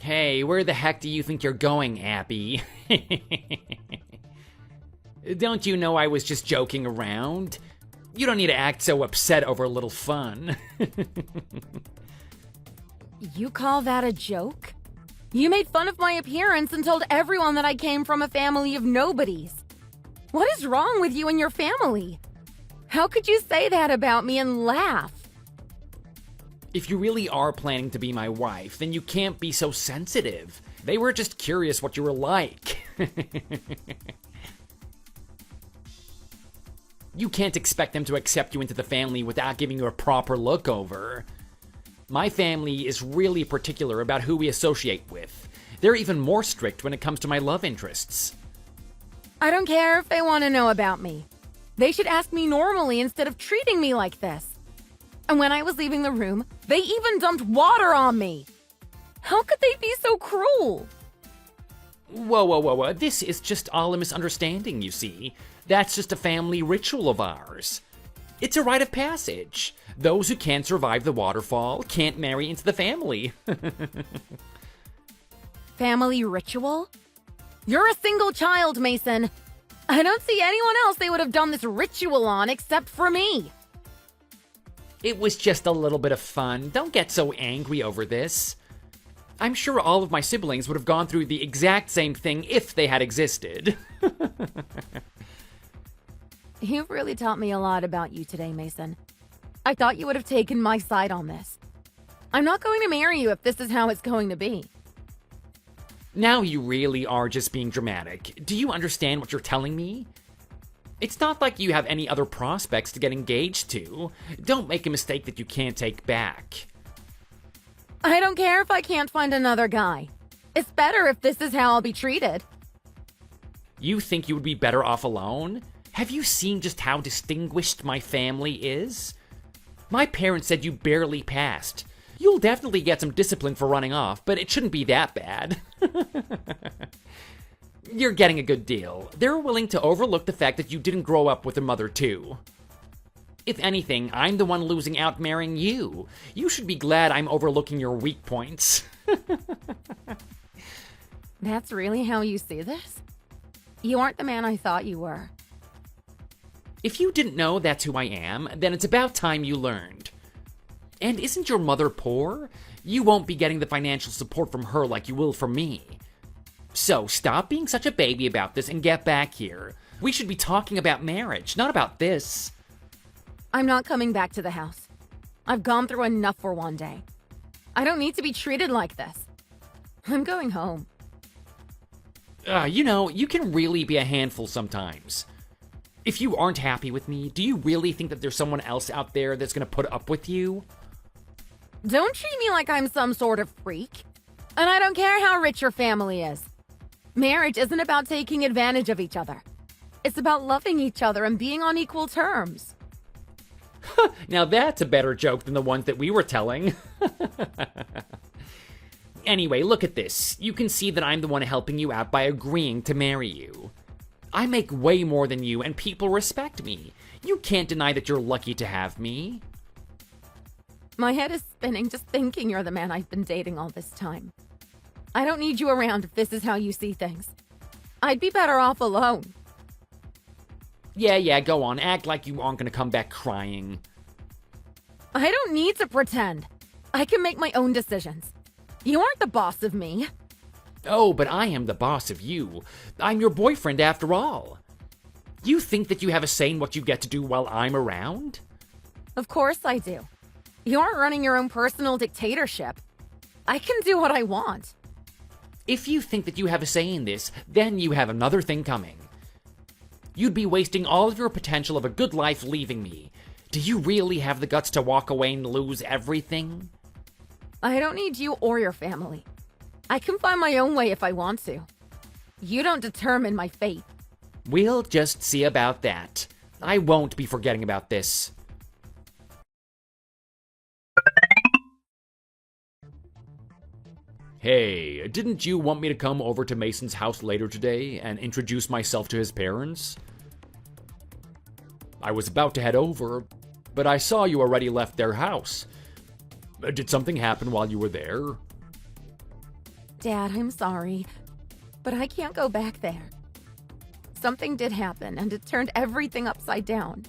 Hey, where the heck do you think you're going, Abby? Don't you know I was just joking around? You don't need to act so upset over a little fun. You call that a joke? You made fun of my appearance and told everyone that I came from a family of nobodies. What is wrong with you and your family? How could you say that about me and laugh? If you really are planning to be my wife, then you can't be so sensitive. They were just curious what you were like. You can't expect them to accept you into the family without giving you a proper look over. My family is really particular about who we associate with. They're even more strict when it comes to my love interests. I don't care if they want to know about me. They should ask me normally instead of treating me like this. And when I was leaving the room, they even dumped water on me. How could they be so cruel? Whoa. This is just all a misunderstanding, you see. That's just a family ritual of ours. It's a rite of passage. Those who can't survive the waterfall can't marry into the family. Family ritual? You're a single child, Mason. I don't see anyone else they would have done this ritual on except for me. It was just a little bit of fun. Don't get so angry over this. I'm sure all of my siblings would have gone through the exact same thing if they had existed. You've really taught me a lot about you today, Mason. I thought you would have taken my side on this. I'm not going to marry you if this is how it's going to be. Now you really are just being dramatic. Do you understand what you're telling me? It's not like you have any other prospects to get engaged to. Don't make a mistake that you can't take back. I don't care if I can't find another guy. It's better if this is how I'll be treated. You think you would be better off alone? Have you seen just how distinguished my family is? My parents said you barely passed. You'll definitely get some discipline for running off, but it shouldn't be that bad. You're getting a good deal. They're willing to overlook the fact that you didn't grow up with a mother too. If anything, I'm the one losing out marrying you. You should be glad I'm overlooking your weak points. That's really how you see this? You aren't the man I thought you were. If you didn't know that's who I am, then it's about time you learned. And isn't your mother poor? You won't be getting the financial support from her like you will from me. So stop being such a baby about this and get back here. We should be talking about marriage, not about this. I'm not coming back to the house. I've gone through enough for one day. I don't need to be treated like this. I'm going home. You can really be a handful sometimes. If you aren't happy with me, do you really think that there's someone else out there that's gonna put up with you? Don't treat me like I'm some sort of freak. And I don't care how rich your family is. Marriage isn't about taking advantage of each other. It's about loving each other and being on equal terms. Now that's a better joke than the ones that we were telling. Anyway, look at this. You can see that I'm the one helping you out by agreeing to marry you. I make way more than you, and people respect me. You can't deny that you're lucky to have me. My head is spinning just thinking you're the man I've been dating all this time. I don't need you around if this is how you see things. I'd be better off alone. Yeah, go on. Act like you aren't gonna come back crying. I don't need to pretend. I can make my own decisions. You aren't the boss of me. Oh, but I am the boss of you. I'm your boyfriend after all. You think that you have a say in what you get to do while I'm around? Of course I do. You aren't running your own personal dictatorship. I can do what I want. If you think that you have a say in this, then you have another thing coming. You'd be wasting all of your potential of a good life leaving me. Do you really have the guts to walk away and lose everything? I don't need you or your family. I can find my own way if I want to. You don't determine my fate. We'll just see about that. I won't be forgetting about this. Hey, didn't you want me to come over to Mason's house later today and introduce myself to his parents? I was about to head over, but I saw you already left their house. Did something happen while you were there? Dad, I'm sorry, but I can't go back there. Something did happen, and it turned everything upside down.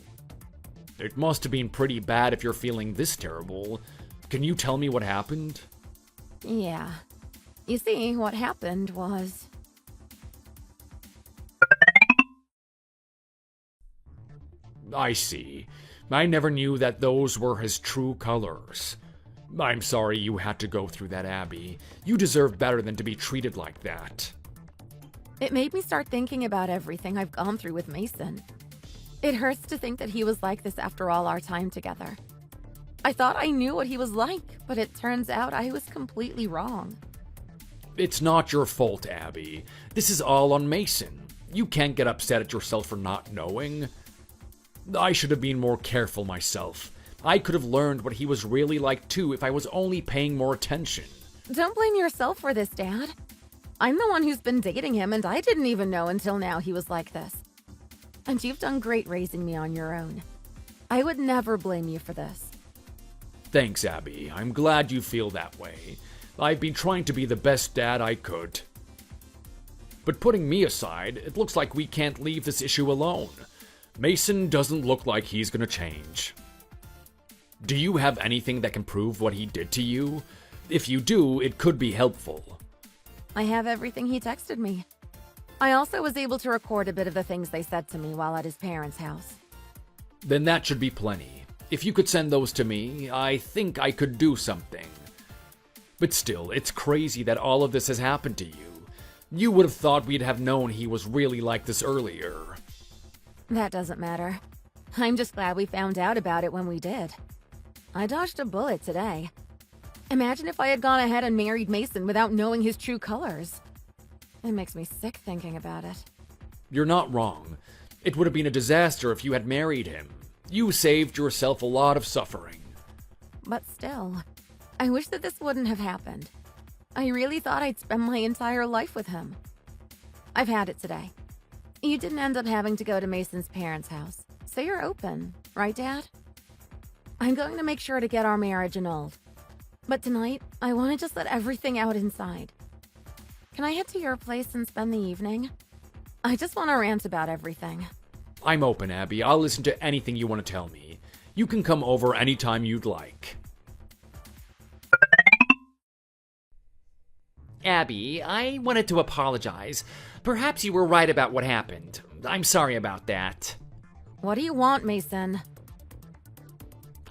It must have been pretty bad if you're feeling this terrible. Can you tell me what happened? Yeah. You see, what happened was... I see. I never knew that those were his true colors. I'm sorry you had to go through that, Abby. You deserve better than to be treated like that. It made me start thinking about everything I've gone through with Mason. It hurts to think that he was like this after all our time together. I thought I knew what he was like, but it turns out I was completely wrong. It's not your fault, Abby. This is all on Mason. You can't get upset at yourself for not knowing. I should have been more careful myself. I could have learned what he was really like too if I was only paying more attention. Don't blame yourself for this, Dad. I'm the one who's been dating him, and I didn't even know until now he was like this. And you've done great raising me on your own. I would never blame you for this. Thanks, Abby. I'm glad you feel that way. I've been trying to be the best dad I could. But putting me aside, it looks like we can't leave this issue alone. Mason doesn't look like he's gonna change. Do you have anything that can prove what he did to you? If you do, it could be helpful. I have everything he texted me. I also was able to record a bit of the things they said to me while at his parents' house. Then that should be plenty. If you could send those to me, I think I could do something. But still, it's crazy that all of this has happened to you. You would have thought we'd have known he was really like this earlier. That doesn't matter. I'm just glad we found out about it when we did. I dodged a bullet today. Imagine if I had gone ahead and married Mason without knowing his true colors. It makes me sick thinking about it. You're not wrong. It would have been a disaster if you had married him. You saved yourself a lot of suffering. But still, I wish that this wouldn't have happened. I really thought I'd spend my entire life with him. I've had it today. You didn't end up having to go to Mason's parents' house, so you're open, right, Dad? I'm going to make sure to get our marriage annulled. But tonight, I want to just let everything out inside. Can I head to your place and spend the evening? I just want to rant about everything. I'm open, Abby. I'll listen to anything you want to tell me. You can come over anytime you'd like. Abby, I wanted to apologize. Perhaps you were right about what happened. I'm sorry about that. What do you want, Mason?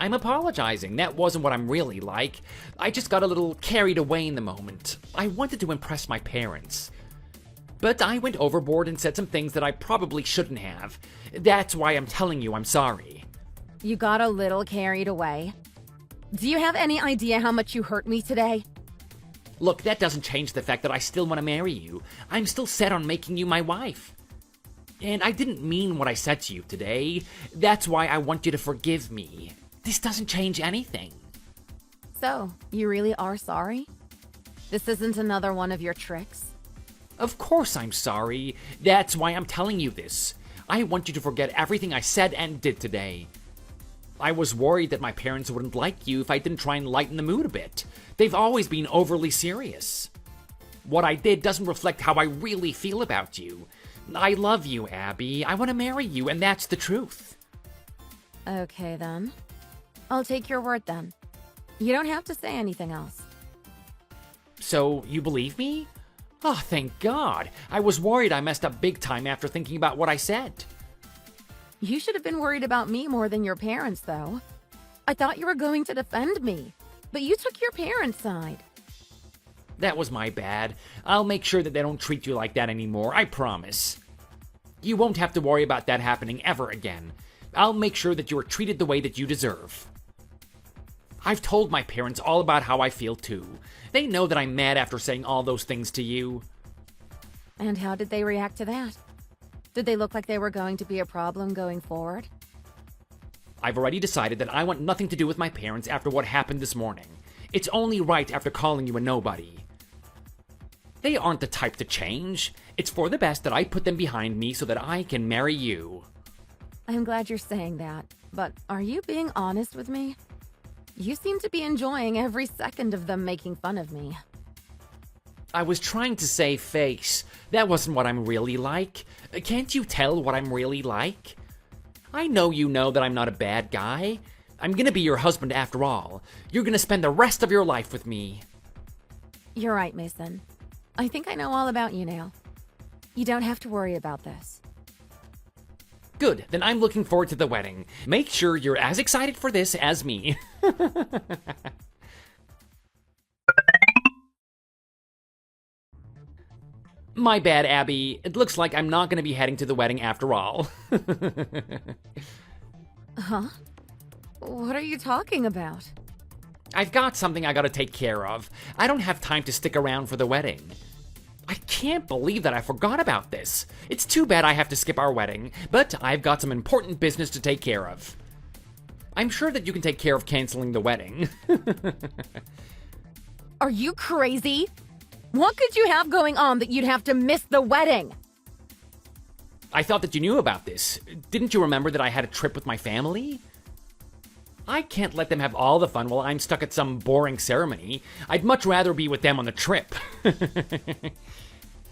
I'm apologizing. That wasn't what I'm really like. I just got a little carried away in the moment. I wanted to impress my parents. But I went overboard and said some things that I probably shouldn't have. That's why I'm telling you I'm sorry. You got a little carried away. Do you have any idea how much you hurt me today? Look, that doesn't change the fact that I still want to marry you. I'm still set on making you my wife. And I didn't mean what I said to you today. That's why I want you to forgive me. This doesn't change anything. So, you really are sorry? This isn't another one of your tricks? Of course I'm sorry. That's why I'm telling you this. I want you to forget everything I said and did today. I was worried that my parents wouldn't like you if I didn't try and lighten the mood a bit. They've always been overly serious. What I did doesn't reflect how I really feel about you. I love you, Abby. I want to marry you, and that's the truth. Okay, then. I'll take your word, then. You don't have to say anything else. So, you believe me? Oh, thank God. I was worried I messed up big time after thinking about what I said. You should have been worried about me more than your parents, though. I thought you were going to defend me, but you took your parents' side. That was my bad. I'll make sure that they don't treat you like that anymore, I promise. You won't have to worry about that happening ever again. I'll make sure that you are treated the way that you deserve. I've told my parents all about how I feel too. They know that I'm mad after saying all those things to you. And how did they react to that? Did they look like they were going to be a problem going forward? I've already decided that I want nothing to do with my parents after what happened this morning. It's only right after calling you a nobody. They aren't the type to change. It's for the best that I put them behind me so that I can marry you. I'm glad you're saying that, but are you being honest with me? You seem to be enjoying every second of them making fun of me. I was trying to say face. That wasn't what I'm really like. Can't you tell what I'm really like? I know you know that I'm not a bad guy. I'm gonna be your husband after all. You're gonna spend the rest of your life with me. You're right, Mason. I think I know all about you now. You don't have to worry about this. Good, then I'm looking forward to the wedding. Make sure you're as excited for this as me. My bad, Abby. It looks like I'm not going to be heading to the wedding after all. Huh? What are you talking about? I've got something I gotta take care of. I don't have time to stick around for the wedding. I can't believe that I forgot about this. It's too bad I have to skip our wedding, but I've got some important business to take care of. I'm sure that you can take care of canceling the wedding. Are you crazy? What could you have going on that you'd have to miss the wedding? I thought that you knew about this. Didn't you remember that I had a trip with my family? I can't let them have all the fun while I'm stuck at some boring ceremony. I'd much rather be with them on the trip.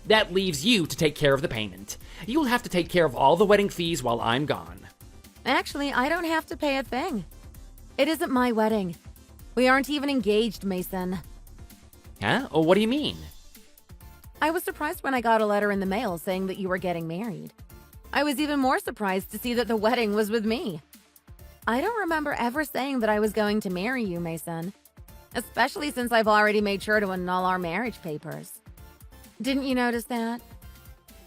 That leaves you to take care of the payment. You'll have to take care of all the wedding fees while I'm gone. Actually, I don't have to pay a thing. It isn't my wedding. We aren't even engaged, Mason. Huh? Oh, what do you mean? I was surprised when I got a letter in the mail saying that you were getting married. I was even more surprised to see that the wedding was with me. I don't remember ever saying that I was going to marry you, Mason. Especially since I've already made sure to annul our marriage papers. Didn't you notice that?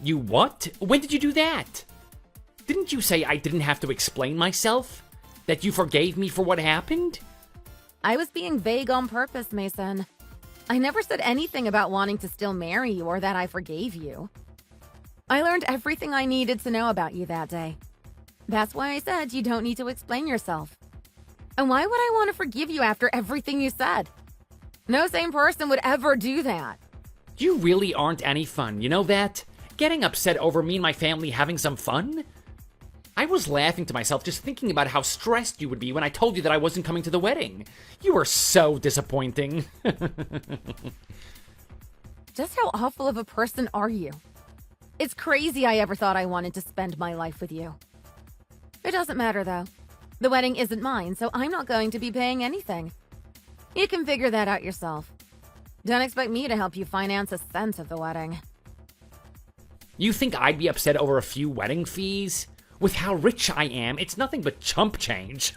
You what? When did you do that? Didn't you say I didn't have to explain myself? That you forgave me for what happened? I was being vague on purpose, Mason. I never said anything about wanting to still marry you or that I forgave you. I learned everything I needed to know about you that day. That's why I said you don't need to explain yourself. And why would I want to forgive you after everything you said? No sane person would ever do that. You really aren't any fun, you know that? Getting upset over me and my family having some fun? I was laughing to myself just thinking about how stressed you would be when I told you that I wasn't coming to the wedding. You were so disappointing. Just how awful of a person are you? It's crazy I ever thought I wanted to spend my life with you. It doesn't matter, though. The wedding isn't mine, so I'm not going to be paying anything. You can figure that out yourself. Don't expect me to help you finance a cent of the wedding. You think I'd be upset over a few wedding fees? With how rich I am, it's nothing but chump change.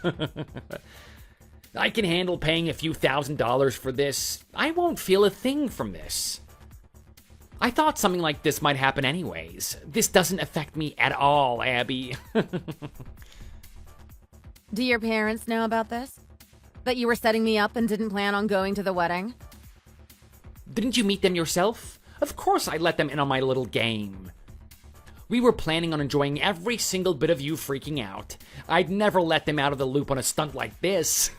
I can handle paying a few $1,000s for this. I won't feel a thing from this. I thought something like this might happen anyways. This doesn't affect me at all, Abby. Do your parents know about this? That you were setting me up and didn't plan on going to the wedding? Didn't you meet them yourself? Of course I let them in on my little game. We were planning on enjoying every single bit of you freaking out. I'd never let them out of the loop on a stunt like this.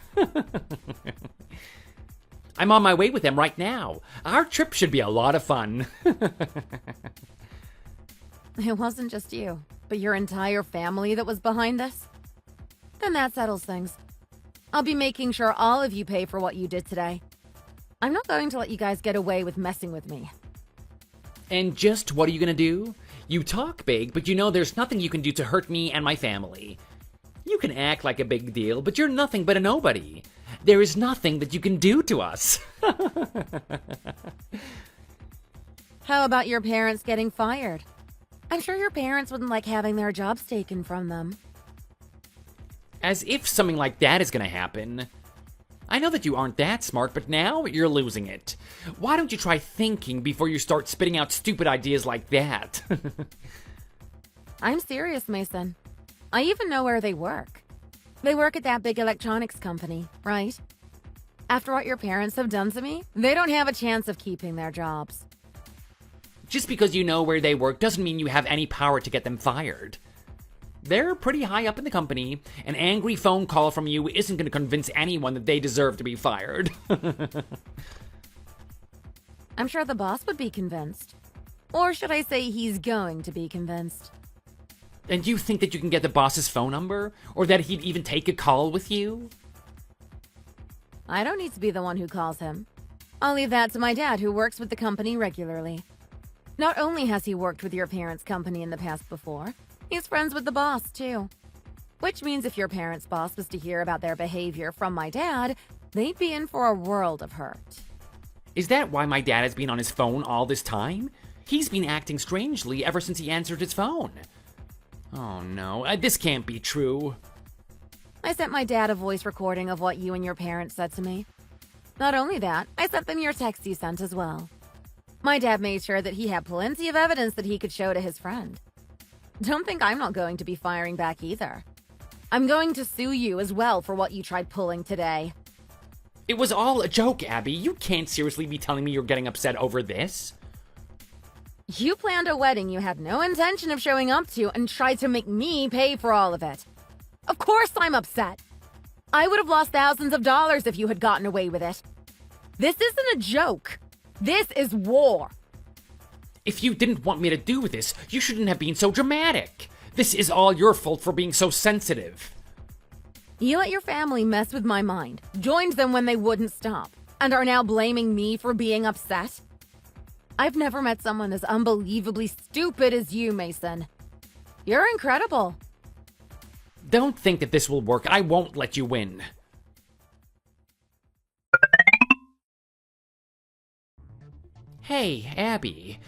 I'm on my way with them right now. Our trip should be a lot of fun. It wasn't just you, but your entire family that was behind this? Then that settles things. I'll be making sure all of you pay for what you did today. I'm not going to let you guys get away with messing with me. And just what are you gonna do? You talk big, but you know there's nothing you can do to hurt me and my family. You can act like a big deal, but you're nothing but a nobody. There is nothing that you can do to us. How about your parents getting fired? I'm sure your parents wouldn't like having their jobs taken from them. As if something like that is gonna happen. I know that you aren't that smart, but now you're losing it. Why don't you try thinking before you start spitting out stupid ideas like that? I'm serious, Mason. I even know where they work. They work at that big electronics company, right? After what your parents have done to me, they don't have a chance of keeping their jobs. Just because you know where they work doesn't mean you have any power to get them fired. They're pretty high up in the company. An angry phone call from you isn't going to convince anyone that they deserve to be fired. I'm sure the boss would be convinced. Or should I say he's going to be convinced? And you think that you can get the boss's phone number? Or that he'd even take a call with you? I don't need to be the one who calls him. I'll leave that to my dad, who works with the company regularly. Not only has he worked with your parents' company in the past before, he's friends with the boss, too. Which means if your parents' boss was to hear about their behavior from my dad, they'd be in for a world of hurt. Is that why my dad has been on his phone all this time? He's been acting strangely ever since he answered his phone. Oh no, this can't be true. I sent my dad a voice recording of what you and your parents said to me. Not only that, I sent them your text you sent as well. My dad made sure that he had plenty of evidence that he could show to his friend. Don't think I'm not going to be firing back either. I'm going to sue you as well for what you tried pulling today. It was all a joke, Abby. You can't seriously be telling me you're getting upset over this. You planned a wedding you had no intention of showing up to and tried to make me pay for all of it. Of course I'm upset. I would have lost thousands of dollars if you had gotten away with it. This isn't a joke. This is war. If you didn't want me to do this, you shouldn't have been so dramatic. This is all your fault for being so sensitive. You let your family mess with my mind, joined them when they wouldn't stop, and are now blaming me for being upset? I've never met someone as unbelievably stupid as you, Mason. You're incredible. Don't think that this will work. I won't let you win. Hey, Abby.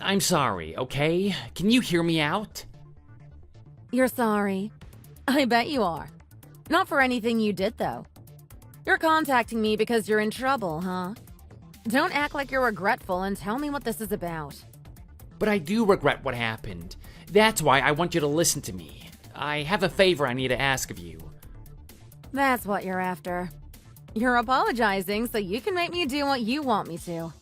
I'm sorry, okay? Can you hear me out? You're sorry. I bet you are. Not for anything you did, though. You're contacting me because you're in trouble, huh? Don't act like you're regretful and tell me what this is about. But I do regret what happened. That's why I want you to listen to me. I have a favor I need to ask of you. That's what you're after. You're apologizing so you can make me do what you want me to.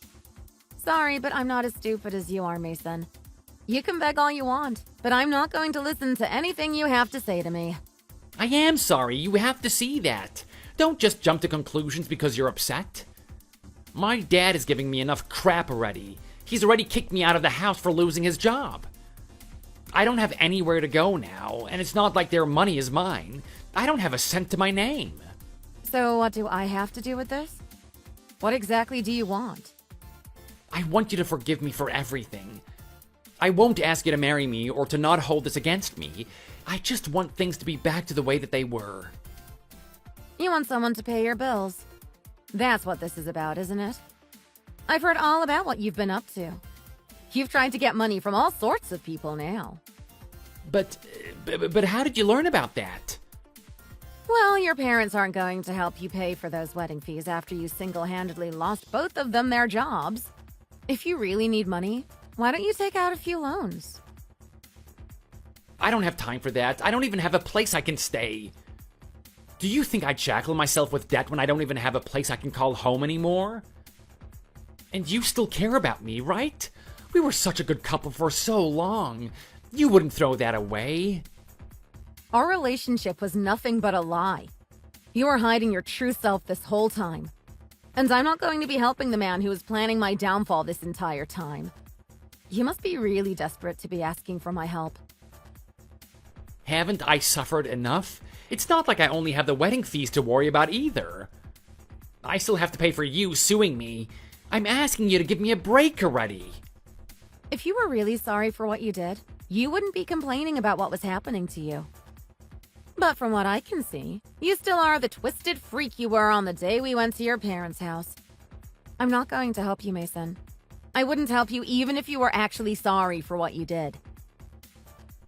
Sorry, but I'm not as stupid as you are, Mason. You can beg all you want, but I'm not going to listen to anything you have to say to me. I am sorry. You have to see that. Don't just jump to conclusions because you're upset. My dad is giving me enough crap already. He's already kicked me out of the house for losing his job. I don't have anywhere to go now, and it's not like their money is mine. I don't have a cent to my name. So what do I have to do with this? What exactly do you want? I want you to forgive me for everything. I won't ask you to marry me or to not hold this against me. I just want things to be back to the way that they were. You want someone to pay your bills. That's what this is about, isn't it? I've heard all about what you've been up to. You've tried to get money from all sorts of people now. But how did you learn about that? Well, your parents aren't going to help you pay for those wedding fees after you single-handedly lost both of them their jobs. If you really need money, why don't you take out a few loans? I don't have time for that. I don't even have a place I can stay. Do you think I'd shackle myself with debt when I don't even have a place I can call home anymore? And you still care about me, right? We were such a good couple for so long. You wouldn't throw that away. Our relationship was nothing but a lie. You were hiding your true self this whole time. And I'm not going to be helping the man who was planning my downfall this entire time. You must be really desperate to be asking for my help. Haven't I suffered enough? It's not like I only have the wedding fees to worry about either. I still have to pay for you suing me. I'm asking you to give me a break already. If you were really sorry for what you did, you wouldn't be complaining about what was happening to you. But from what I can see, you still are the twisted freak you were on the day we went to your parents' house. I'm not going to help you, Mason. I wouldn't help you even if you were actually sorry for what you did.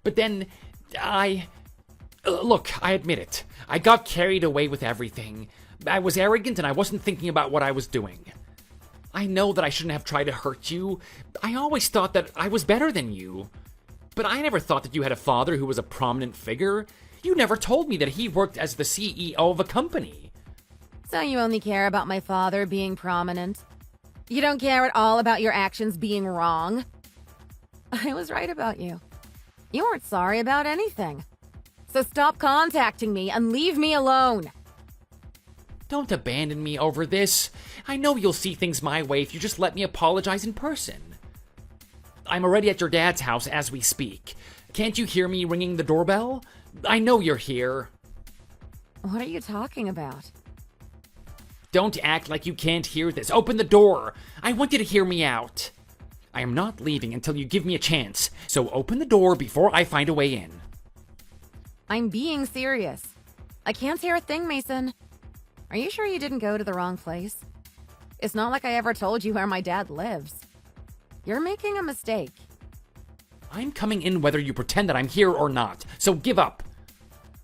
But then, Look, I admit it. I got carried away with everything. I was arrogant and I wasn't thinking about what I was doing. I know that I shouldn't have tried to hurt you. I always thought that I was better than you. But I never thought that you had a father who was a prominent figure. You never told me that he worked as the CEO of a company. So you only care about my father being prominent? You don't care at all about your actions being wrong? I was right about you. You weren't sorry about anything. So stop contacting me and leave me alone. Don't abandon me over this. I know you'll see things my way if you just let me apologize in person. I'm already at your dad's house as we speak. Can't you hear me ringing the doorbell? I know you're here. What are you talking about? Don't act like you can't hear this. Open the door. I want you to hear me out. I am not leaving until you give me a chance, so open the door before I find a way in. I'm being serious. I can't hear a thing, Mason. Are you sure you didn't go to the wrong place? It's not like I ever told you where my dad lives. You're making a mistake. I'm coming in whether you pretend that I'm here or not, so give up.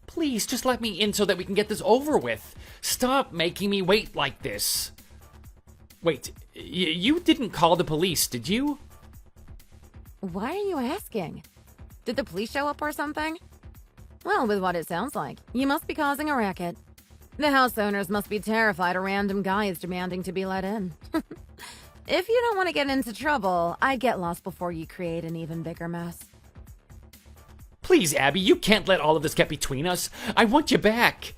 Please, just let me in so that we can get this over with. Stop making me wait like this. Wait, you didn't call the police, did you? Why are you asking? Did the police show up or something? Well, with what it sounds like, you must be causing a racket. The house owners must be terrified of random guys demanding to be let in. If you don't want to get into trouble, I'd get lost before you create an even bigger mess. Please, Abby, you can't let all of this get between us. I want you back.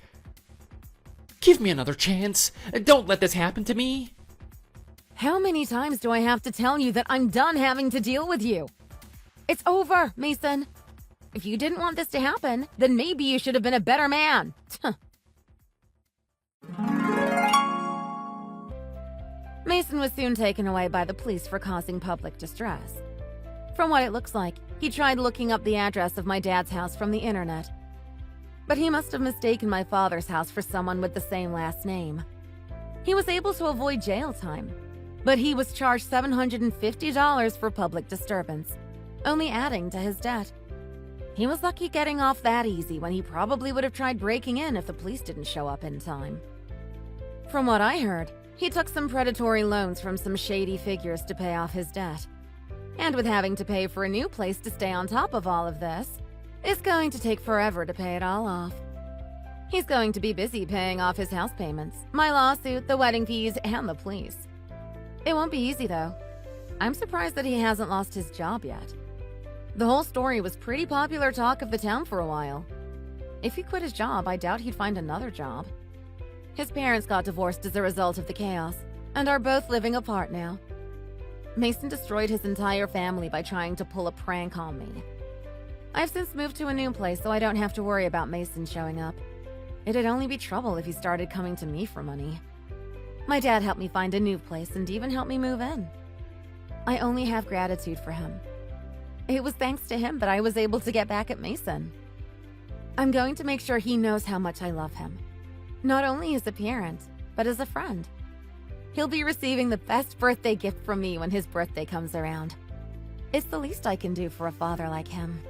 Give me another chance. Don't let this happen to me. How many times do I have to tell you that I'm done having to deal with you? It's over, Mason. If you didn't want this to happen, then maybe you should have been a better man. Mason was soon taken away by the police for causing public distress. From what it looks like, he tried looking up the address of my dad's house from the internet. But he must have mistaken my father's house for someone with the same last name. He was able to avoid jail time, but he was charged $750 for public disturbance, only adding to his debt. He was lucky getting off that easy when he probably would have tried breaking in if the police didn't show up in time. From what I heard, he took some predatory loans from some shady figures to pay off his debt. And with having to pay for a new place to stay on top of all of this, it's going to take forever to pay it all off. He's going to be busy paying off his house payments, my lawsuit, the wedding fees, and the police. It won't be easy, though. I'm surprised that he hasn't lost his job yet. The whole story was pretty popular talk of the town for a while. If he quit his job, I doubt he'd find another job. His parents got divorced as a result of the chaos, and are both living apart now. Mason destroyed his entire family by trying to pull a prank on me. I've since moved to a new place, so I don't have to worry about Mason showing up. It'd only be trouble if he started coming to me for money. My dad helped me find a new place and even helped me move in. I only have gratitude for him. It was thanks to him that I was able to get back at Mason. I'm going to make sure he knows how much I love him. Not only as a parent, but as a friend. He'll be receiving the best birthday gift from me when his birthday comes around. It's the least I can do for a father like him.